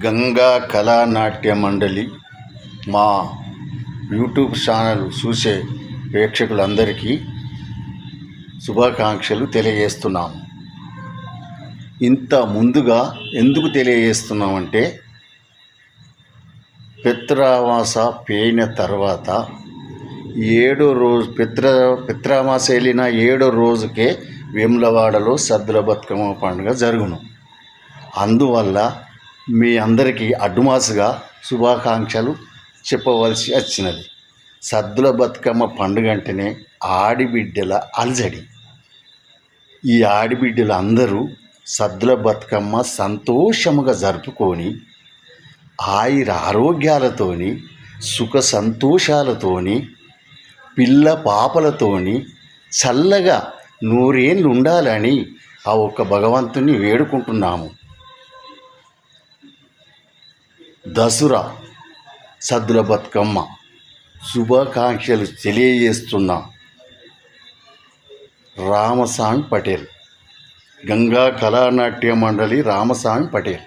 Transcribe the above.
గంగా కళానాట్య మండలి మా YouTube channel చూసే ప్రేక్షకులందరికీ శుభాకాంక్షలు తెలియజేస్తున్నాము. ఇంత ముందుగా ఎందుకు తెలియజేస్తున్నామంటే, పిత్రామాస పోయిన తర్వాత 7వ రోజు పిత్రామాస వెళ్ళిన 7వ రోజుకే వేములవాడలో సద్దుల బతుకమ్మ పండుగ జరుగును. అందువల్ల మీ అందరికీ అడ్వాన్స్గా శుభాకాంక్షలు చెప్పవలసి వచ్చినది. సద్దుల బతుకమ్మ పండుగ అంటేనే ఆడిబిడ్డల అలజడి. ఈ ఆడిబిడ్డలు అందరూ సద్దుల బతుకమ్మ సంతోషముగా జరుపుకొని ఆయుర ఆరోగ్యాలతోని సుఖ సంతోషాలతోని పిల్ల పాపలతోని చల్లగా 100 ఏళ్ళు ఉండాలని ఆ ఒక్క భగవంతుని వేడుకుంటున్నాము. దసరా సద్దుల బతుకమ్మ శుభాకాంక్షలు తెలియజేస్తున్న రామసాంగ్ పటేల్, గంగా కళానాట్య మండలి రామసాంగ్ పటేల్.